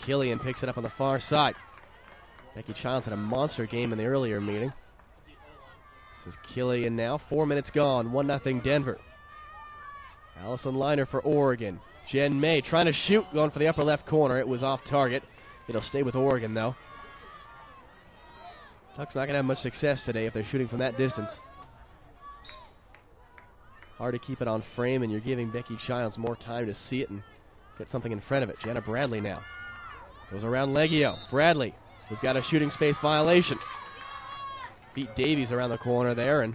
Killian picks it up on the far side. Becky Childs had a monster game in the earlier meeting. This is Killian now. 4 minutes gone. 1-0 Denver. Allison Liner for Oregon. Jen May trying to shoot, going for the upper left corner. It was off target. It'll stay with Oregon, though. Ducks not going to have much success today if they're shooting from that distance. Hard to keep it on frame, and you're giving Becky Childs more time to see it and get something in front of it. Jenna Bradley now goes around Leggio. Bradley, we've got a shooting space violation. Beat Davies around the corner there, and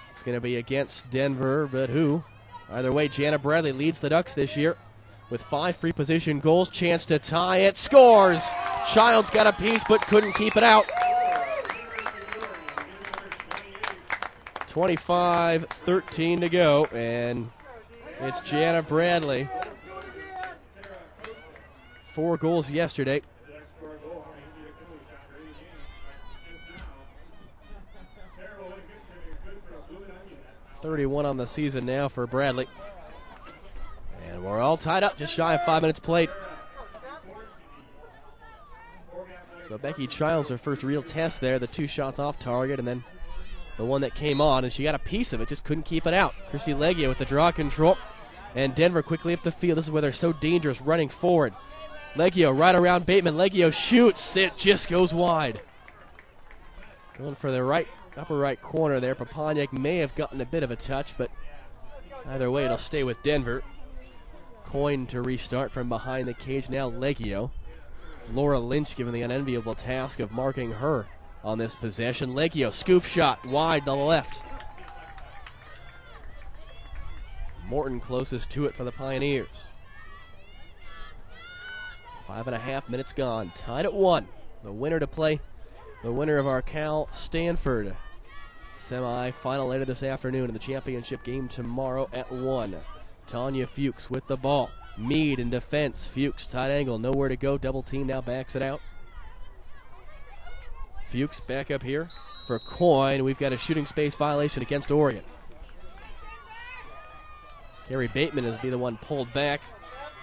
it's going to be against Denver, but who? Either way, Jana Bradley leads the Ducks this year with 5 free position goals. Chance to tie it. Scores! Childs got a piece but couldn't keep it out. 25-13 to go, and it's Jana Bradley. 4 goals yesterday. .31 on the season now for Bradley. And we're all tied up, just shy of 5 minutes played. So Becky Childs, her first real test there, the 2 shots off target, and then the one that came on, and she got a piece of it, just couldn't keep it out. Christy Leggio with the draw control, and Denver quickly up the field. This is where they're so dangerous, running forward. Leggio right around Bateman. Leggio shoots, it just goes wide. Going for the right, upper right corner there. Papaniak may have gotten a bit of a touch, but either way, it'll stay with Denver. Coin to restart from behind the cage now, Leggio. Laura Lynch given the unenviable task of marking her on this possession. Leggio, scoop shot, wide on the left. Morton closest to it for the Pioneers. 5.5 minutes gone, tied at 1. The winner to play, the winner of our Cal-Stanford semi-final later this afternoon, in the championship game tomorrow at 1. Tanya Fuchs with the ball. Meade in defense. Fuchs, tight angle, nowhere to go. Double team now backs it out. Fuchs back up here for Coyne. We've got a shooting space violation against Oregon. Carrie Bateman is be the one pulled back.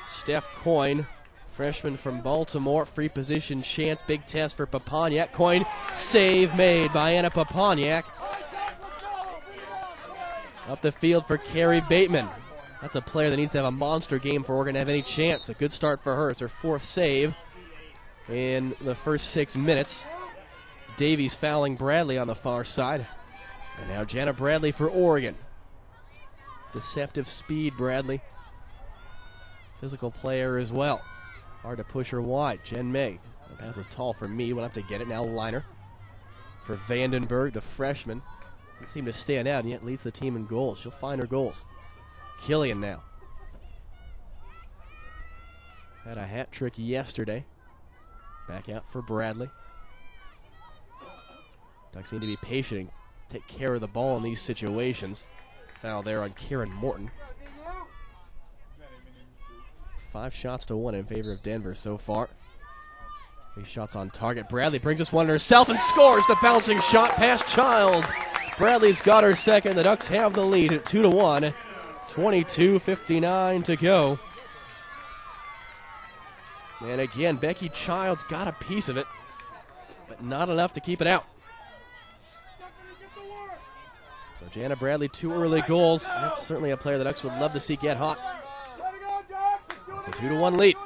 Steph Coyne, freshman from Baltimore. Free position chance. Big test for Papaniak. Coyne, save made by Anna Papaniak. Up the field for Carrie Bateman. That's a player that needs to have a monster game for Oregon to have any chance. A good start for her. It's her 4th save in the first 6 minutes. Davies fouling Bradley on the far side. And now Jana Bradley for Oregon. Deceptive speed, Bradley. Physical player as well. Hard to push her wide. Jen May. The pass was tall for me. Went up to get it. Now Liner for Vandenberg, the freshman. Doesn't seem to stand out and yet leads the team in goals. She'll find her goals. Killian now. Had a hat trick yesterday. Back out for Bradley. Ducks need to be patient and take care of the ball in these situations. Foul there on Karen Morton. 5 shots to 1 in favor of Denver so far. 3 shots on target. Bradley brings us one herself and scores the bouncing shot past Childs. Bradley's got her second. The Ducks have the lead at 2-1. 22:59 to go. And again, Becky Childs got a piece of it, but not enough to keep it out. So Jana Bradley, 2 early goals. That's certainly a player the Ducks would love to see get hot. It's a 2-1 lead.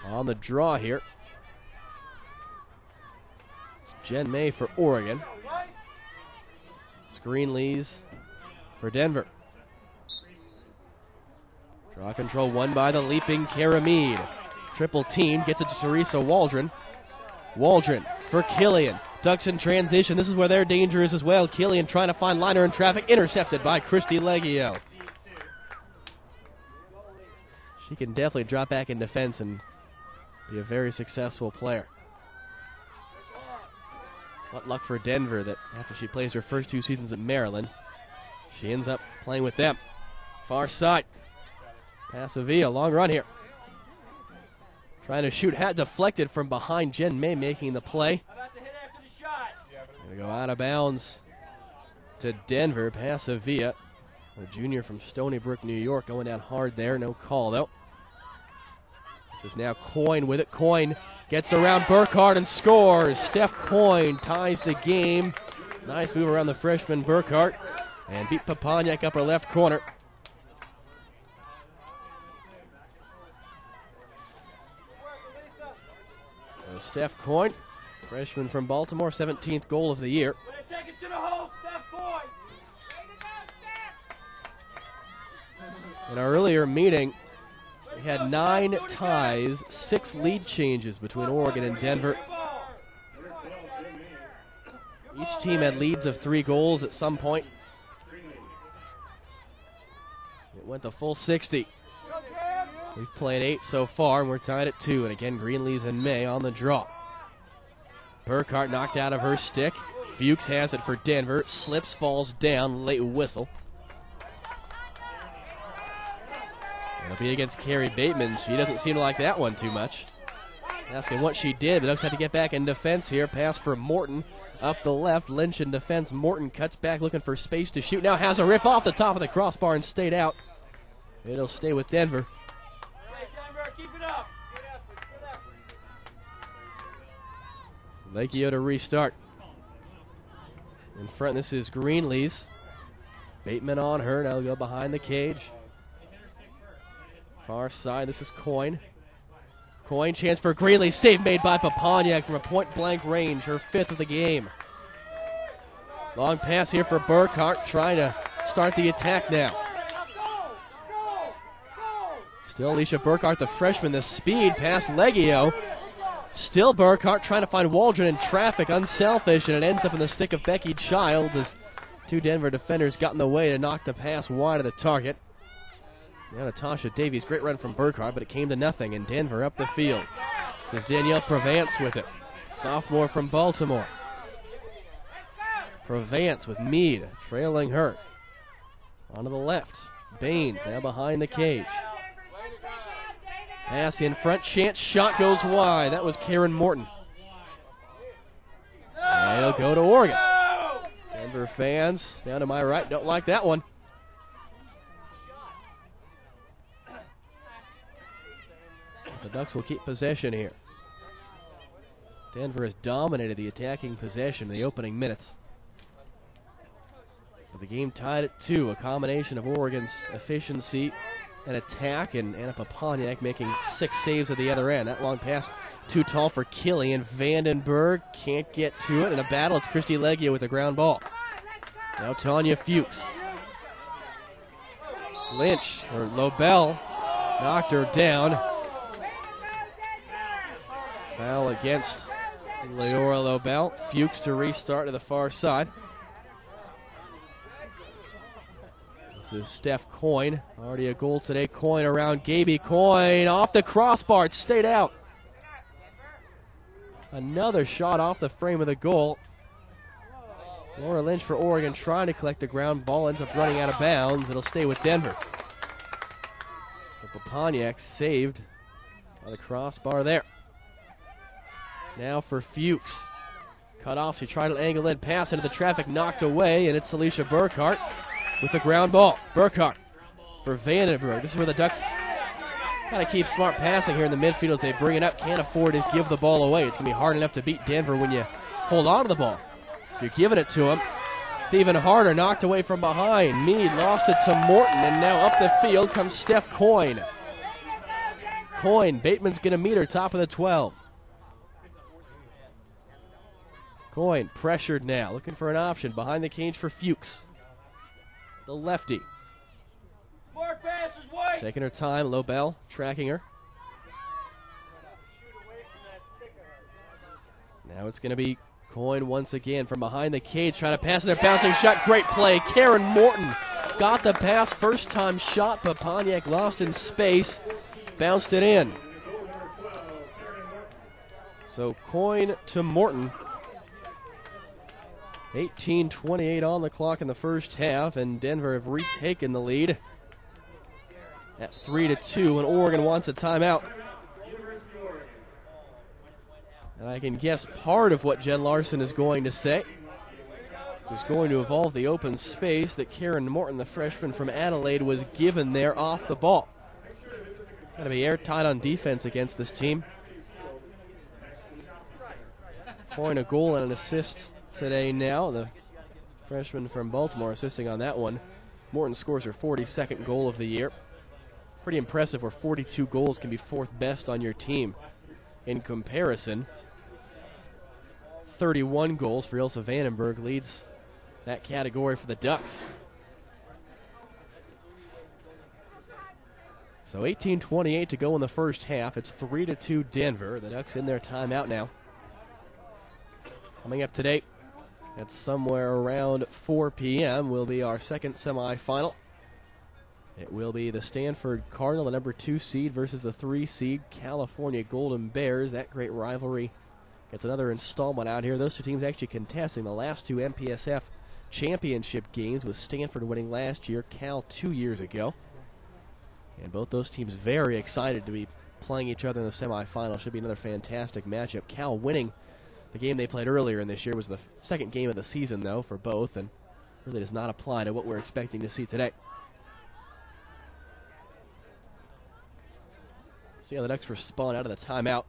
On the draw here, it's Jen May for Oregon. Greenlees for Denver. Draw control won by the leaping Kara Meade. Triple team gets it to Teresa Waldron. Waldron for Killian. Ducks in transition. This is where their danger is as well. Killian trying to find Liner in traffic. Intercepted by Christy Leggio. She can definitely drop back in defense and be a very successful player. What luck for Denver that after she plays her first 2 seasons at Maryland, she ends up playing with them. Far side. Passavia, long run here. Trying to shoot, hat deflected from behind. Jen May making the play. Gonna go out of bounds to Denver. Passavia The junior from Stony Brook, New York, going down hard there. No call, though. This is now Coyne with it. Coyne gets around Burkhart and scores. Steph Coyne ties the game. Nice move around the freshman Burkhart and beat Paponiak upper left corner. So Steph Coyne, freshman from Baltimore, 17th goal of the year. Take it to the hole, Steph Coyne. In our earlier meeting, we had 9 ties, 6 lead changes between Oregon and Denver. Each team had leads of 3 goals at some point. It went the full 60. We've played 8 so far, and we're tied at 2. And again, Greenlees and May on the draw. Burkhart knocked out of her stick. Fuchs has it for Denver. Slips, falls down. Late whistle. It'll be against Carrie Bateman. She doesn't seem to like that one too much. Asking what she did, but Ducks have to get back in defense here. Pass for Morton up the left. Lynch in defense. Morton cuts back looking for space to shoot. Now has a rip off the top of the crossbar and stayed out. It'll stay with Denver. Hey, Denver, keep it up. Lakeo to restart. In front, this is Greenlees. Bateman on her. Now they'll go behind the cage. Far side, this is Coyne. Coyne, chance for Greenlees. Save made by Paponiak from a point-blank range, her 5th of the game. Long pass here for Burkhart, trying to start the attack now. Still Alicia Burkhart, the freshman, the speed past Legio. Still Burkhart trying to find Waldron in traffic, unselfish, and it ends up in the stick of Becky Childs as 2 Denver defenders got in the way to knock the pass wide of the target. Now Natasha Davies, great run from Burkhart, but it came to nothing, and Denver up the field. This is Danielle Provence with it. Sophomore from Baltimore. Provence with Meade trailing her. Onto the left. Baines now behind the cage. Pass in front, chance, shot goes wide. That was Karen Morton. And it'll go to Oregon. Denver fans down to my right don't like that one. The Ducks will keep possession here. Denver has dominated the attacking possession in the opening minutes. But the game tied at 2, a combination of Oregon's efficiency and attack, and Anna Paponiak making 6 saves at the other end. That long pass too tall for Killian. Vandenberg can't get to it. In a battle, it's Christy Legio with the ground ball. Now Tanya Fuchs. Lynch, or Lobel, knocked her down. Foul against Leora Lobel. Fuchs to restart to the far side. This is Steph Coyne. Already a goal today. Coyne around Gaby. Coyne off the crossbar. It stayed out. Another shot off the frame of the goal. Laura Lynch for Oregon trying to collect the ground ball. Ends up running out of bounds. It'll stay with Denver. So Paponiak saved by the crossbar there. Now for Fuchs. Cut off. She tried an angle-led pass into the traffic, knocked away, and it's Alicia Burkhart with the ground ball. Burkhart for Vandenberg. This is where the Ducks got to keep smart passing here in the midfield as they bring it up. Can't afford to give the ball away. It's going to be hard enough to beat Denver when you hold on to the ball. If you're giving it to them, it's even harder. Knocked away from behind. Meade lost it to Morton, and now up the field comes Steph Coyne. Coyne, Bateman's going to meet her top of the 12. Coyne pressured now, looking for an option behind the cage for Fuchs. The lefty. More passes, White. Taking her time, Lobel tracking her. Now it's going to be Coyne once again from behind the cage, trying to pass in their bouncing shot. Great play. Karen Morton got the pass, first time shot, but Paponiak lost in space, bounced it in. So Coyne to Morton. 18:28 on the clock in the first half, and Denver have retaken the lead at 3-2, and Oregon wants a timeout. And I can guess part of what Jen Larson is going to say. is going to involve the open space that Karen Morton, the freshman from Adelaide, was given there off the ball. Got to be airtight on defense against this team. Coyne a goal and an assist today now. The freshman from Baltimore assisting on that one. Morton scores her 42nd goal of the year. Pretty impressive where 42 goals can be fourth best on your team. In comparison, 31 goals for Ilse Vandenberg leads that category for the Ducks. So 18:28 to go in the first half. It's 3-2 Denver. The Ducks in their timeout now. Coming up today at somewhere around 4 p.m. will be our second semifinal. It will be the Stanford Cardinal, the number 2 seed, versus the 3 seed California Golden Bears. That great rivalry gets another installment out here. Those two teams actually contesting the last 2 MPSF championship games, with Stanford winning last year, Cal 2 years ago. And both those teams very excited to be playing each other in the semifinal. Should be another fantastic matchup. Cal winning the game they played earlier in this year was the second game of the season, though, for both, and really does not apply to what we're expecting to see today. See how the Ducks respond out of the timeout.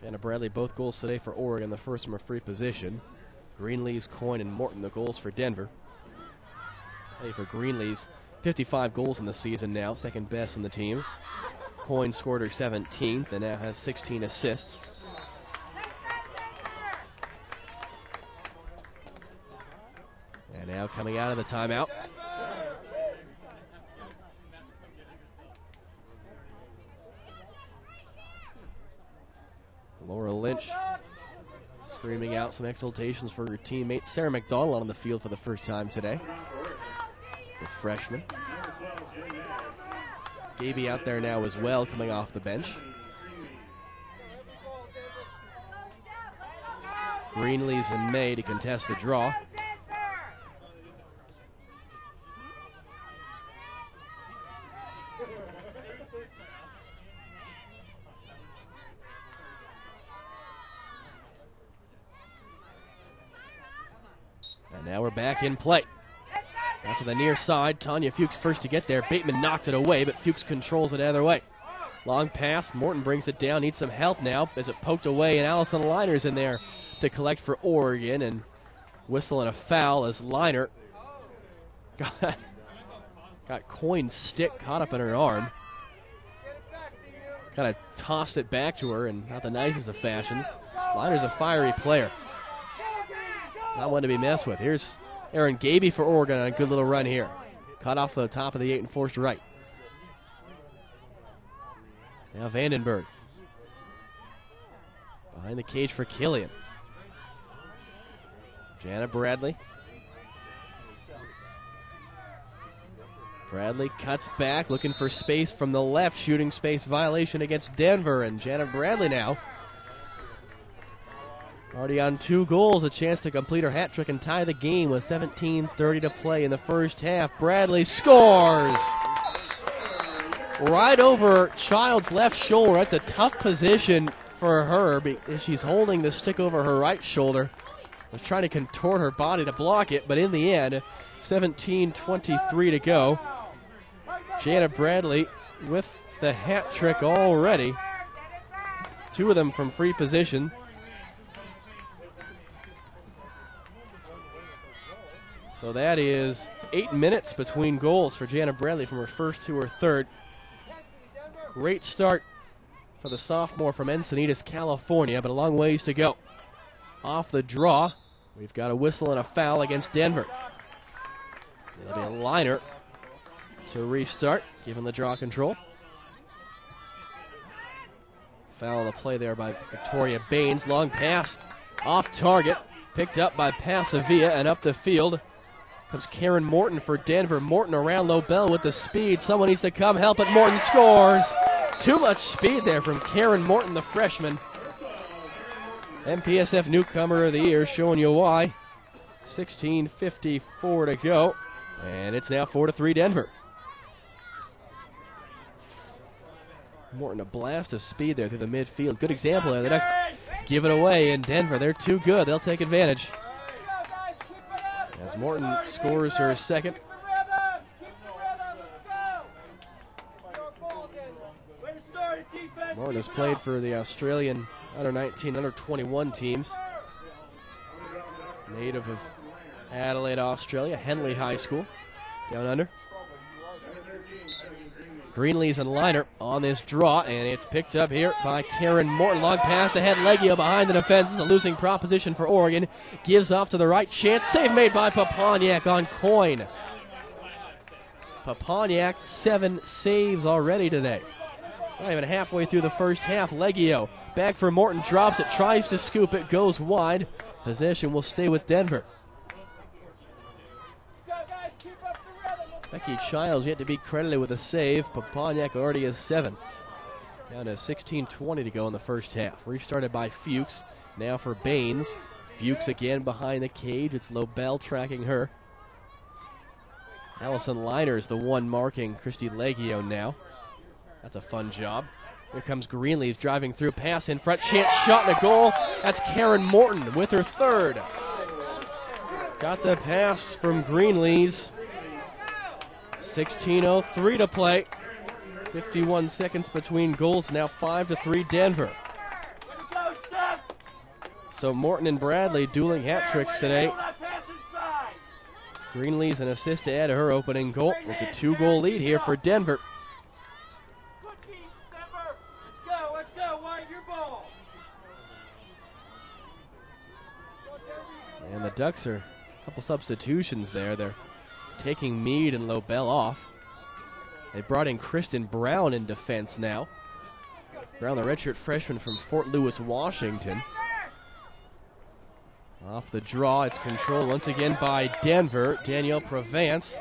Jana Bradley, both goals today for Oregon, the first from a free position. Greenlees, Coyne, and Morton, the goals for Denver. Hey, for Greenlees, 55 goals in the season now, second best in the team. Coyne scored her 17th and now has 16 assists. And now coming out of the timeout, Laura Lynch screaming out some exultations for her teammate. Sarah McDonald on the field for the first time today, the freshman. Gaby out there now as well, coming off the bench. Greenlees and May to contest the draw. And now we're back in play. Out to the near side, Tanya Fuchs first to get there. Bateman knocked it away, but Fuchs controls it either way. Long pass, Morton brings it down, needs some help now as it poked away, and Allison Liner's in there to collect for Oregon, and whistling a foul as Liner got Coyne's stick caught up in her arm. Kind of tossed it back to her, and not the nicest of fashions. Liner's a fiery player. Not one to be messed with. Here's Aaron Gaby for Oregon on a good little run here. Cut off the top of the 8 and forced right. Now Vandenberg. Behind the cage for Killian. Jana Bradley. Bradley cuts back, looking for space from the left. Shooting space violation against Denver. And Jana Bradley now already on 2 goals, a chance to complete her hat trick and tie the game with 17:30 to play in the first half. Bradley scores! Right over Child's left shoulder. That's a tough position for her because she's holding the stick over her right shoulder. Was trying to contort her body to block it, but in the end, 17:23 to go. Jana Bradley with the hat trick already. 2 of them from free position. So that is 8 minutes between goals for Jana Bradley from her first to her third. Great start for the sophomore from Encinitas, California, but a long ways to go. Off the draw, we've got a whistle and a foul against Denver. It'll be a Liner to restart, given the draw control. Foul on the play there by Victoria Baines. Long pass off target, picked up by Pasavia and up the field. Comes Karen Morton for Denver. Morton around Lobel with the speed. Someone needs to come help it. Morton scores. Too much speed there from Karen Morton, the freshman. MPSF Newcomer of the Year, showing you why. 16:54 to go. And it's now 4-3 Denver. Morton, a blast of speed there through the midfield. Good example there. The Ducks give it away in Denver. They're too good. They'll take advantage. As Morton scores her second. Morton has played for the Australian under-19, under-21 teams. Native of Adelaide, Australia, Henley High School, down under. Greenlees and Liner on this draw, and it's picked up here by Karen Morton. Long pass ahead, Leggio behind the defense. This is a losing proposition for Oregon. Gives off to the right, chance. Save made by Paponiak on Coyne. Paponiak, 7 saves already today. Not even halfway through the first half. Leggio back for Morton, drops it, tries to scoop it, goes wide. Possession will stay with Denver. Becky Childs yet to be credited with a save. Paponiak already has 7. Down to 16:20 to go in the first half. Restarted by Fuchs. Now for Baines. Fuchs again behind the cage. It's Lobel tracking her. Allison Liner is the one marking Christy Leggio now. That's a fun job. Here comes Greenlees driving through, pass in front, chance, shot and a goal. That's Karen Morton with her third. Got the pass from Greenlees. 16:03 to play. 51 seconds between goals, now 5-3 Denver. So Morton and Bradley dueling hat tricks today. Greenlees an assist to add to her opening goal. It's a 2-goal lead here for Denver. And the Ducks are a couple substitutions there. They're taking Meade and Lobel off. They brought in Kristen Brown in defense now. Brown, the redshirt freshman from Fort Lewis, Washington. Off the draw, it's controlled once again by Denver. Danielle Provence.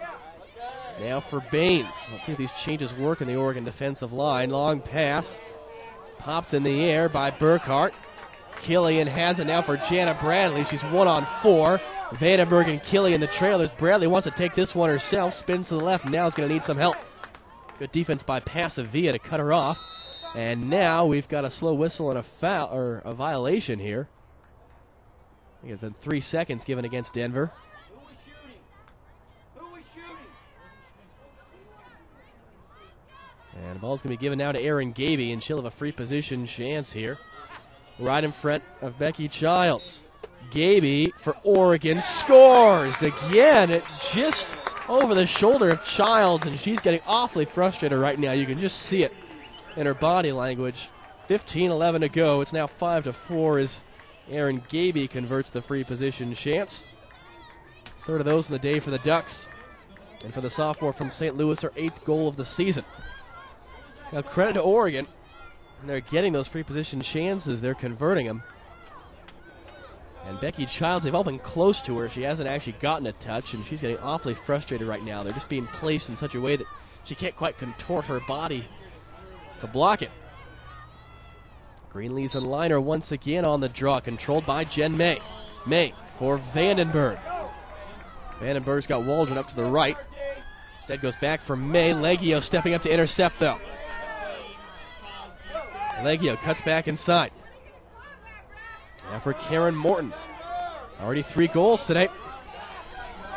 Now for Baines. Let's see if these changes work in the Oregon defensive line. Long pass. Popped in the air by Burkhart. Killian has it now for Jana Bradley. She's 1-on-4. Vandenberg and Killian the trailers. Bradley wants to take this one herself. Spins to the left. Now is going to need some help. Good defense by Pasavia to cut her off. And now we've got a slow whistle and a foul, or a violation here. I think it's been 3 seconds given against Denver. And the ball's going to be given now to Erin Gaby, and she'll have a free position chance here. Right in front of Becky Childs. Gaby for Oregon scores again. It just over the shoulder of Childs, and she's getting awfully frustrated right now. You can just see it in her body language. 15:11 to go. It's now 5-4 as Erin Gaby converts the free position chance. Third of those in the day for the Ducks. And for the sophomore from St. Louis, her 8th goal of the season. Now credit to Oregon. And they're getting those free position chances. They're converting them. And Becky Childs, they've all been close to her. She hasn't actually gotten a touch, and she's getting awfully frustrated right now. They're just being placed in such a way that she can't quite contort her body to block it. Greenlees and Liner once again on the draw, controlled by Jen May. May for Vandenberg. Vandenberg's got Waldron up to the right. Instead goes back for May. Leggio stepping up to intercept, though. Leggio cuts back inside. Now for Karen Morton. Already 3 goals today.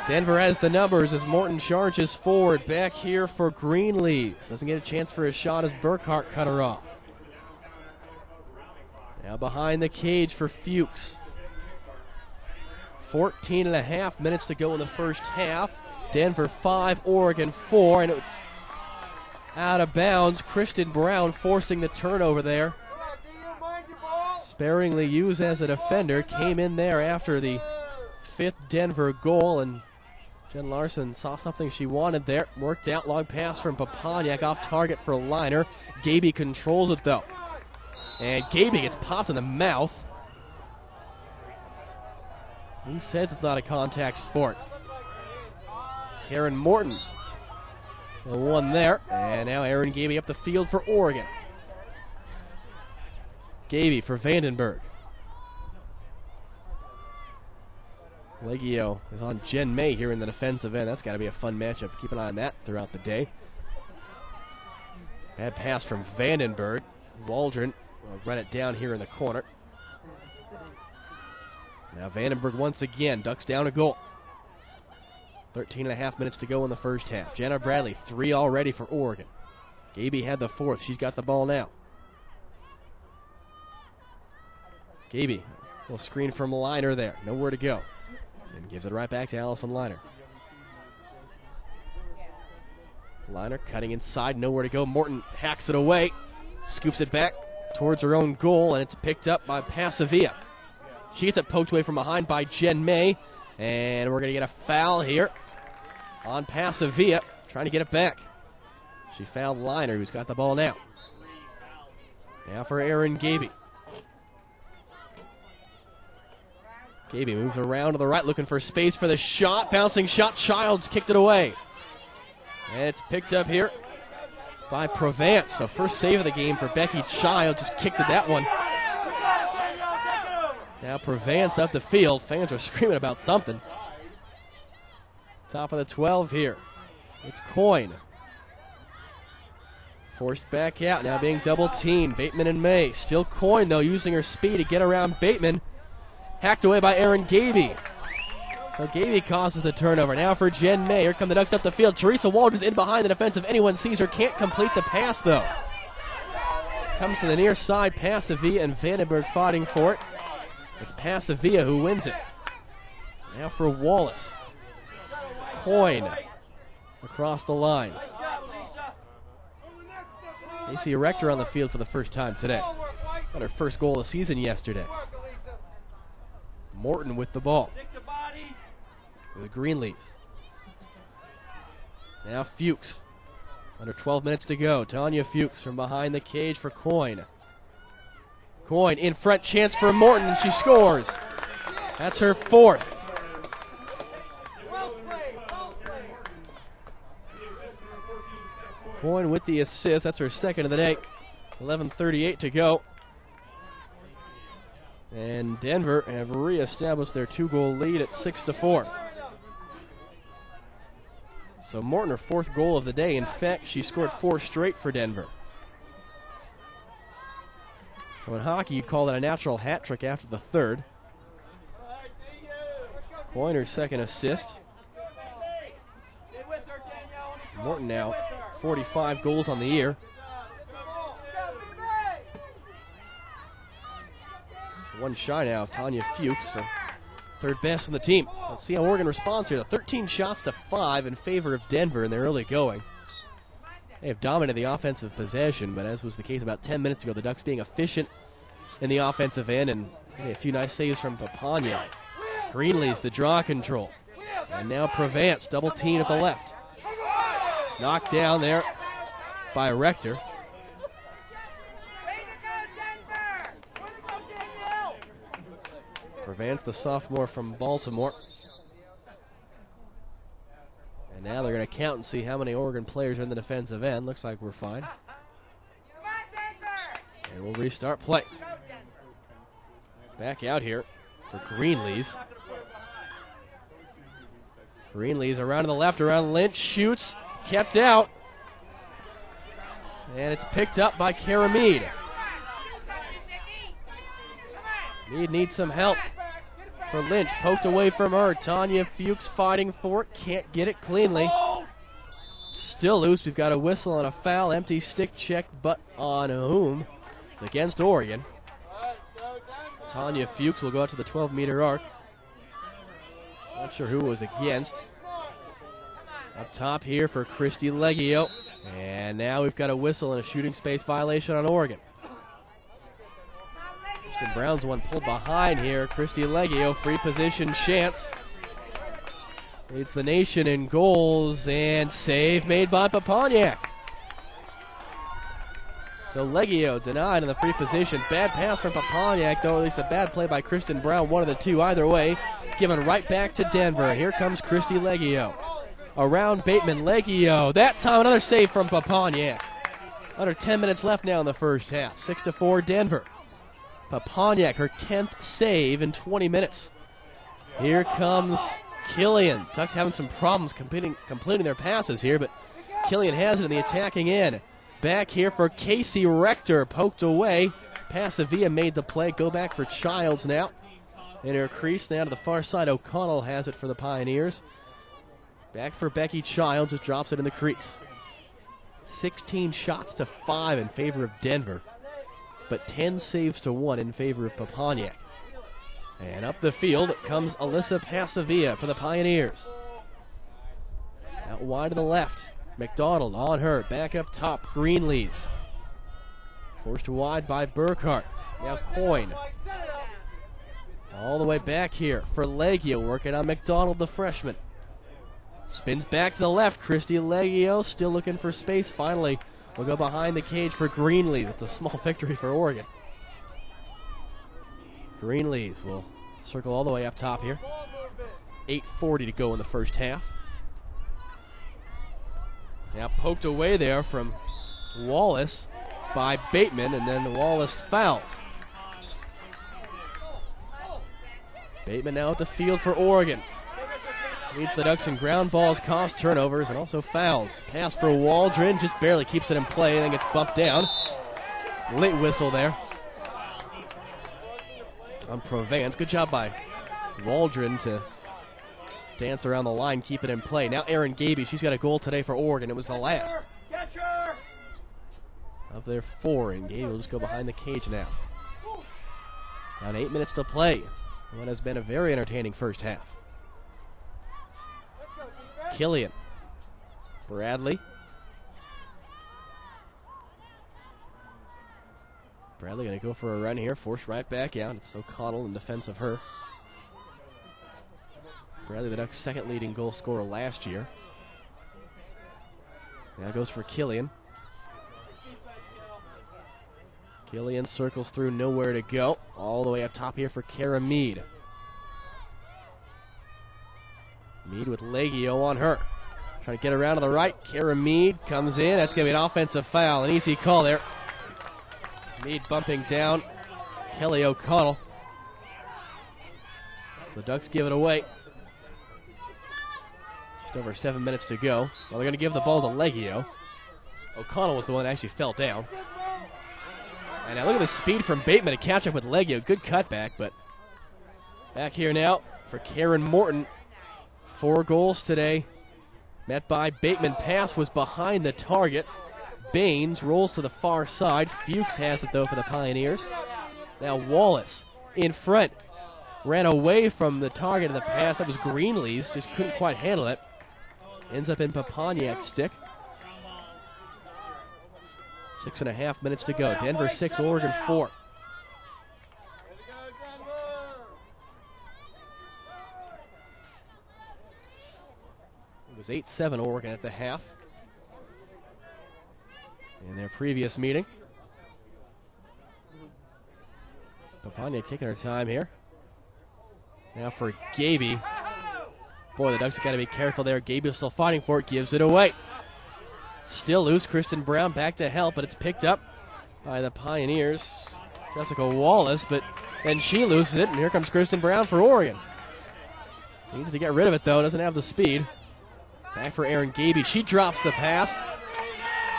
Denver has the numbers as Morton charges forward. Back here for Greenlees. Doesn't get a chance for a shot as Burkhart cut her off. Now behind the cage for Fuchs. 14.5 minutes to go in the first half. Denver 5, Oregon 4, and it's out of bounds. Kristen Brown forcing the turnover there. Sparingly used as a defender. Came in there after the 5th Denver goal, and Jen Larson saw something she wanted there. Worked out. Long pass from Paponiak off target for Liner. Gaby controls it, though. And Gaby gets popped in the mouth. Who says it's not a contact sport? Karen Morton, the one there. And now Erin Gaby up the field for Oregon. Gaby for Vandenberg. Leggio is on Jen May here in the defensive end. That's got to be a fun matchup. Keep an eye on that throughout the day. Bad pass from Vandenberg. Waldron will run it down here in the corner. Now Vandenberg once again ducks down a goal. 13.5 minutes to go in the first half. Jenna Bradley, 3 already for Oregon. Gaby had the 4th. She's got the ball now. Gaby will screen from Liner there. Nowhere to go. And gives it right back to Allison Liner. Liner cutting inside. Nowhere to go. Morton hacks it away. Scoops it back towards her own goal, and it's picked up by Pasavia. She gets it poked away from behind by Jen May. And we're going to get a foul here on Pasavia, trying to get it back. She fouled Liner, who's got the ball now. Now for Erin Gaby. Gaby moves around to the right, looking for space for the shot. Bouncing shot, Childs kicked it away. And it's picked up here by Provence. So first save of the game for Becky Childs, just kicked at that one. Now Provence up the field. Fans are screaming about something. Top of the 12 here. It's Coyne. Forced back out, now being double teamed. Bateman and May. Still Coyne, though, using her speed to get around Bateman. Hacked away by Erin Gaby. So Gaby causes the turnover. Now for Jen May. Here come the Ducks up the field. Teresa Waldron's in behind the defense. If anyone sees her, can't complete the pass, though. Comes to the near side. Pasavia and Vandenberg fighting for it. It's Pasavia who wins it. Now for Wallace. Coyne across the line. Casey Rector on the field for the first time today. Got her first goal of the season yesterday. Morton with the ball. The Greenleafs. Now Fuchs. Under 12 minutes to go. Tanya Fuchs from behind the cage for Coyne. Coyne in front, chance for Morton, and she scores. That's her 4th. Coyne with the assist. That's her 2nd of the day. 11:38 to go. And Denver have reestablished their 2-goal lead at 6-4. So Morton, her 4th goal of the day. In fact, she scored 4 straight for Denver. So in hockey, you'd call that a natural hat trick after the 3rd. Coyne, her 2nd assist. Morton now 45 goals on the year. One shy now of Tanya Fuchs for 3rd best on the team. Let's see how Oregon responds here. The 13 shots to 5 in favor of Denver in their early going. They have dominated the offensive possession, but as was the case about 10 minutes ago, the Ducks being efficient in the offensive end, and a few nice saves from Papania. Greenlee's the draw control. And now Provence, double team at the left. Knocked down there by Rector. Provence, the sophomore from Baltimore. And now they're going to count and see how many Oregon players are in the defensive end. Looks like we're fine. And we'll restart play. Back out here for Greenlees. Greenlees around to the left, around Lynch, shoots, kept out. And it's picked up by Kara Mead. Mead needs some help for Lynch. Poked away from her. Tanya Fuchs fighting for it. Can't get it cleanly. Still loose. We've got a whistle and a foul. Empty stick check, but on whom? It's against Oregon. Tanya Fuchs will go out to the 12-meter arc. Not sure who it was against. Up top here for Christy Leggio. And now we've got a whistle and a shooting space violation on Oregon. Kristen Brown's one pulled behind here. Christy Leggio, free position chance. Leads the nation in goals, and save made by Papaniak. So Leggio denied in the free position. Bad pass from Papaniak, though, at least a bad play by Kristen Brown. One of the two, either way, given right back to Denver. And here comes Christy Leggio. Around Bateman, Leggio. That time another save from Papaniak. Under 10 minutes left now in the first half. 6-4 Denver. Papaniak, her 10th save in 20 minutes. Here comes Killian. Ducks having some problems completing their passes here, but Killian has it in the attacking end. Back here for Casey Rector, poked away. Pasavia made the play. Go back for Childs now. in her crease. Now to the far side, O'Connell has it for the Pioneers. Back for Becky Childs, just drops it in the crease. 16 shots to 5 in favor of Denver, but 10 saves to 1 in favor of Paponiak. And up the field comes Alyssa Pasavia for the Pioneers. Out wide to the left, McDonald on her, back up top, Greenlees. Forced wide by Burkhart. Now Coyne. All the way back here for Leggio, working on McDonald, the freshman. Spins back to the left, Christy Leggio still looking for space. Finally, will go behind the cage for Greenlees. It's a small victory for Oregon. Greenlees will circle all the way up top here. 8:40 to go in the first half. Now poked away there from Wallace by Bateman, and then Wallace fouls. Bateman now at the field for Oregon. Leads the Ducks in ground balls, cost turnovers, and also fouls. Pass for Waldron, just barely keeps it in play, and then gets bumped down. Late whistle there on Provence. Good job by Waldron to dance around the line, keep it in play. Now Erin Gaby, she's got a goal today for Oregon. It was the last of their 4, and Gaby will just go behind the cage now. Down 8 minutes to play. What has been a very entertaining first half. Killian. Bradley. Bradley going to go for a run here, forced right back out. It's O'Connell in defense of her. Bradley, the Ducks' second leading goal scorer last year. Now goes for Killian. Killian circles through, nowhere to go. All the way up top here for Kara Mead. Mead with Leggio on her. Trying to get around to the right. Kara Mead comes in. That's going to be an offensive foul. An easy call there. Mead bumping down Kelly O'Connell. So the Ducks give it away. Just over 7 minutes to go. Well, they're going to give the ball to Leggio. O'Connell was the one that actually fell down. And now look at the speed from Bateman to catch up with Leggio. Good cutback, but back here now for Karen Morton. 4 goals today. Met by Bateman. Pass was behind the target. Baines rolls to the far side. Fuchs has it, though, for the Pioneers. Now Wallace in front. Ran away from the target of the pass. That was Greenlees. Just couldn't quite handle it. Ends up in Paponiak's stick. 6.5 minutes to go. Denver 6, Oregon 4. It was 8-7 Oregon at the half in their previous meeting. Paponiak taking her time here. Now for Gaby. Boy, the Ducks have got to be careful there. Gaby's still fighting for it, gives it away. Still loose. Kristen Brown back to help, but it's picked up by the Pioneers. Jessica Wallace, but then she loses it, and here comes Kristen Brown for Oregon. Needs to get rid of it, though. Doesn't have the speed. Back for Erin Gaby. She drops the pass.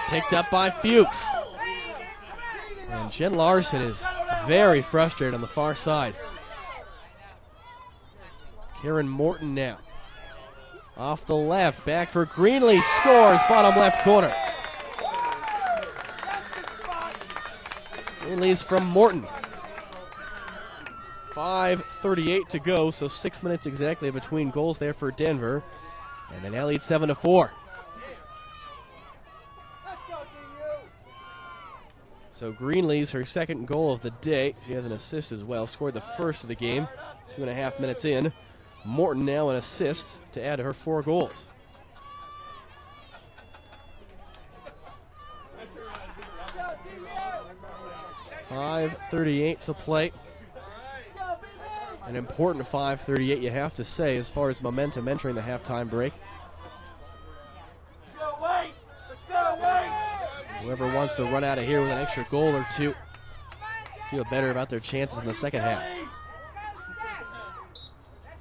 Picked up by Fuchs. And Jen Larson is very frustrated on the far side. Karen Morton now. Off the left, back for Greenlee, scores, bottom left corner. Greenlee's from Morton. 5:38 to go, so 6 minutes exactly between goals there for Denver. And they now lead 7-4. So Greenlee's her second goal of the day. She has an assist as well, scored the first of the game, 2.5 minutes in. Morton now an assist to add to her 4 goals. .538 to play. An important 5:38, you have to say, as far as momentum entering the halftime break. Whoever wants to run out of here with an extra goal or two feel better about their chances in the second half.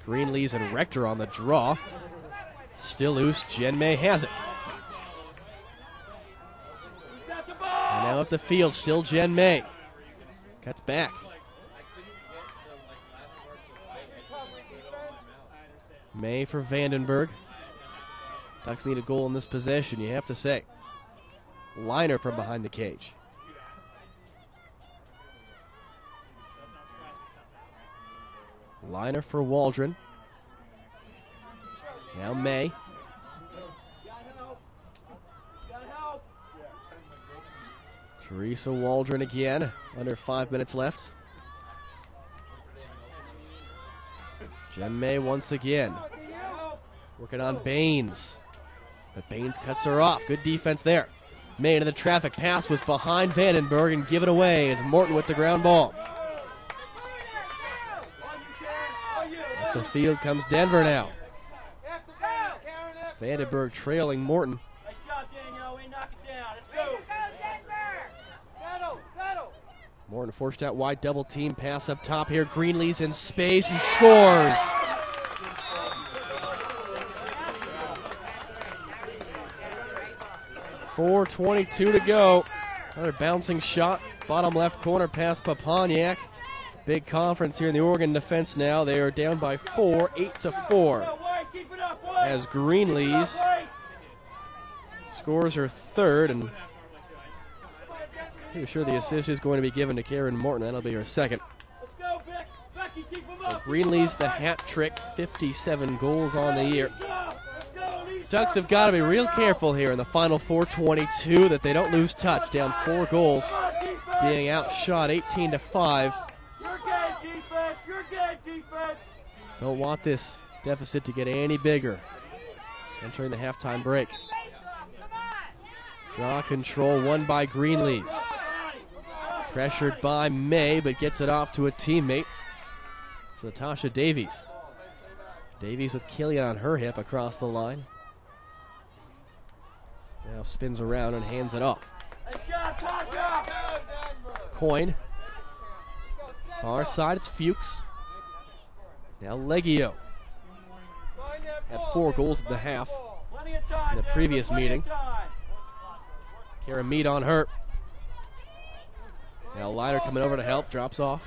Greenlees and Rector on the draw. Still loose. Jen May has it. And now up the field, still Jen May. Cuts back. May for Vandenberg. Ducks need a goal in this possession, you have to say. Liner from behind the cage. Liner for Waldron. Now May. Teresa Waldron again. Under 5 minutes left. Jen May once again. Working on Baines. But Baines cuts her off. Good defense there. May into the traffic. Pass was behind Vandenberg and given away as Morton with the ground ball. Up the field comes Denver now. Vandenberg trailing Morton. Nice job, Danielle. We knock it down. Let's go. Settle. Morton forced out wide, double team pass up top here. Greenlee's in space. He scores. .4:22 to go. Another bouncing shot. Bottom left corner past Paponiak. Big conference here in the Oregon defense now. They are down by 4, 8-4. As Greenlee's scores her third, and pretty sure the assist is going to be given to Karen Morton. That'll be her second. So Greenlee's the hat trick, 57 goals on the year. Ducks have got to be real careful here in the final .4:22 that they don't lose touch. Down 4 goals, being outshot 18-5. Don't want this deficit to get any bigger entering the halftime break. Draw control won by Greenlees. Pressured by May, but gets it off to a teammate. It's Natasha Davies. Davies with Killian on her hip across the line. Now spins around and hands it off. Coyne. Far side, it's Fuchs. Now Leggio. Had 4 goals at the half in the previous meeting. Kara Mead on her. Now Liner coming over to help, drops off.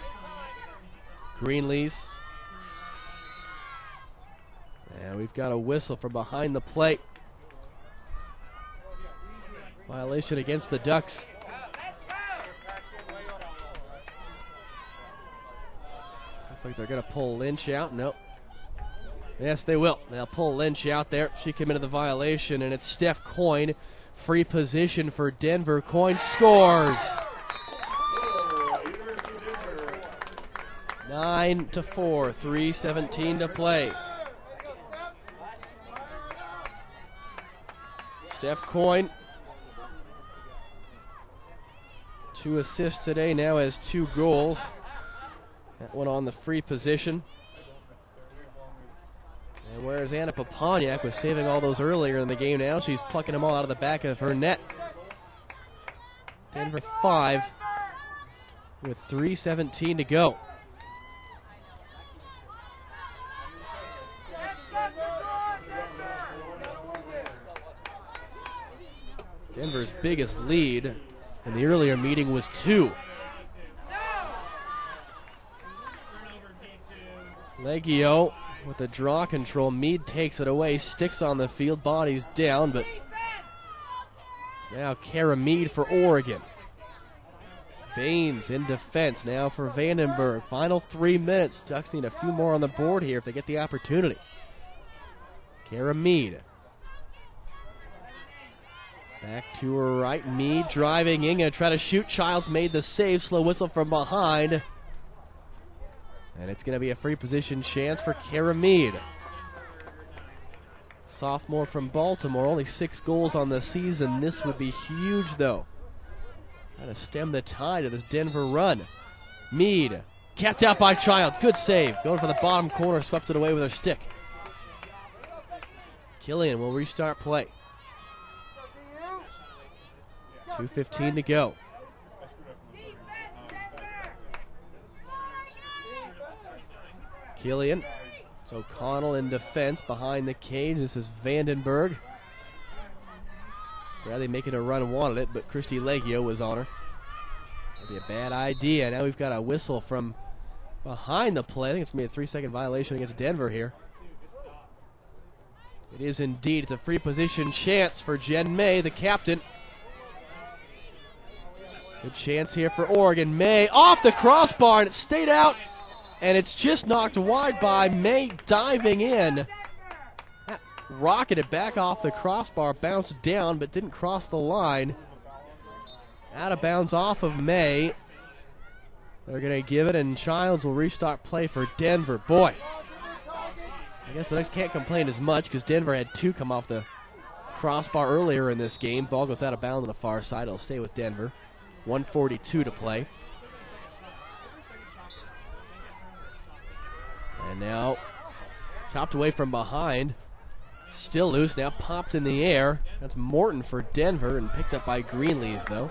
Greenlees. And we've got a whistle from behind the plate. Violation against the Ducks. Looks like they're going to pull Lynch out. Nope. Yes, they will. They'll pull Lynch out there. She committed the violation, and it's Steph Coyne. Free position for Denver. Coyne scores. 9-4, 3:17 to play. Steph Coyne, 2 assists today, now has 2 goals. That one on the free position. And whereas Anna Paponiak was saving all those earlier in the game, now she's plucking them all out of the back of her net. Denver 5 with 3:17 to go. Denver's biggest lead in the earlier meeting was 2. Leggio with the draw control. Mead takes it away, sticks on the field, bodies down, but it's now Kara Mead for Oregon. Baines in defense now for Vandenberg. Final 3 minutes. Ducks need a few more on the board here if they get the opportunity. Kara Mead. Back to her right. Mead driving in, going to try to shoot. Childs made the save. Slow whistle from behind. And it's going to be a free position chance for Kara Mead. Sophomore from Baltimore, only 6 goals on the season. This would be huge, though. Trying to stem the tide of this Denver run. Mead, kept out by Childs. Good save. Going for the bottom corner, swept it away with her stick. Killian will restart play. 2:15 to go. Killian. It's O'Connell in defense behind the cage. This is Vandenberg. Bradley making a run, wanted it, but Christy Leggio was on her. That'd be a bad idea. Now we've got a whistle from behind the play. I think it's going to be a 3-second violation against Denver here. It is indeed. It's a free position chance for Jen May, the captain. Good chance here for Oregon. May off the crossbar, and it stayed out, and it's just knocked wide by May diving in. That rocketed back off the crossbar, bounced down, but didn't cross the line. Out of bounds off of May. They're going to give it, and Childs will restart play for Denver. Boy, I guess the Ducks can't complain as much because Denver had 2 come off the crossbar earlier in this game. Ball goes out of bounds on the far side. It'll stay with Denver. 1:42 to play. And now chopped away from behind. Still loose, now popped in the air. That's Morton for Denver and picked up by Greenlees, though.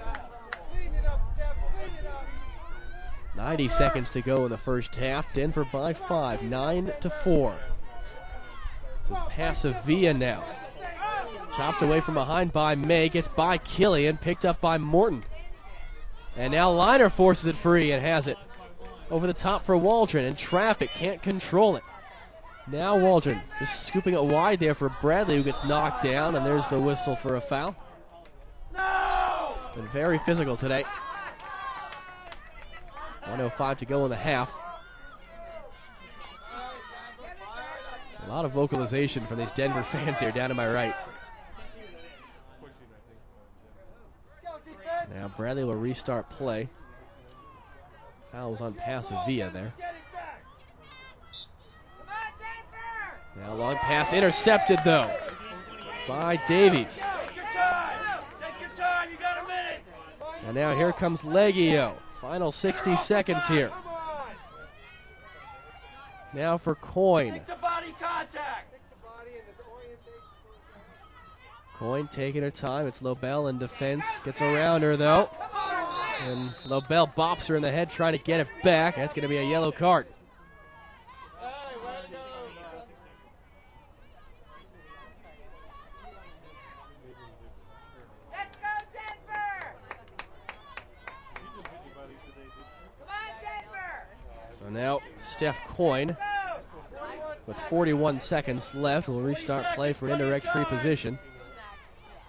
90 seconds to go in the first half. Denver by 5, 9-4. This is Pasavia now. Chopped away from behind by May, gets by Killian, picked up by Morton. And now Liner forces it free and has it. Over the top for Waldron, and traffic can't control it. Now Waldron just scooping it wide there for Bradley, who gets knocked down, and there's the whistle for a foul. No! Been very physical today. 1:05 to go in the half. A lot of vocalization from these Denver fans here down to my right. Now Bradley will restart play. Foul was on Pasavia there. Now long pass intercepted though by Davies. Take your time! Take your time! You got a minute! And now here comes Leggio. Final 60 seconds here. Now for Coyne. Take the body contact! Coyne taking her time. It's Lobel in defense. Gets around her though. And Lobel bops her in the head trying to get it back. That's going to be a yellow card. Let's go, Denver! Come on, Denver! So now Steph Coyne, with 41 seconds left, will restart play for an indirect free position.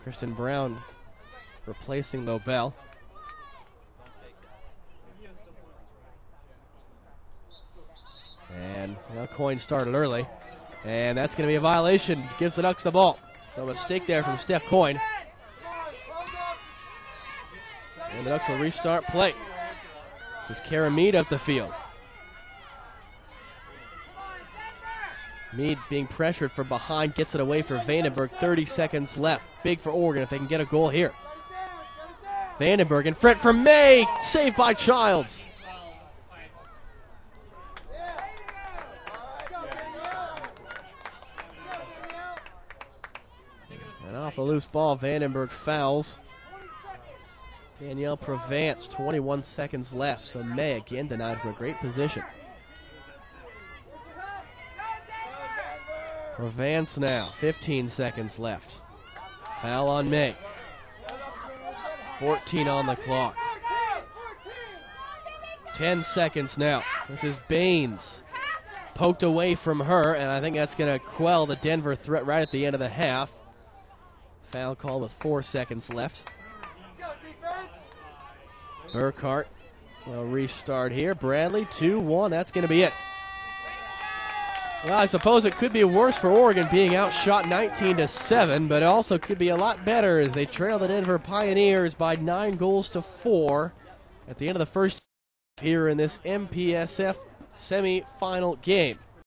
Kristen Brown replacing Lobel. And now Coyne started early. And that's going to be a violation. Gives the Ducks the ball. So a mistake there from Steph Coyne. And the Ducks will restart play. This is Kara Mead up the field. Mead being pressured from behind, gets it away for Vandenberg. 30 seconds left. Big for Oregon if they can get a goal here. Vandenberg in front for May. Saved by Childs. And off a loose ball, Vandenberg fouls. Danielle Provence, 21 seconds left. So May again denied from a great position. Provence now, 15 seconds left. Foul on May. 14 on the clock. 10 seconds now. This is Baines. Poked away from her, and I think that's going to quell the Denver threat right at the end of the half. Foul call with 4 seconds left. Burkhart will restart here. Bradley, 2-1. That's going to be it. Well, I suppose it could be worse for Oregon being outshot 19-7, but it also could be a lot better as they trail the Denver Pioneers by 9-4 at the end of the first here in this MPSF semifinal game.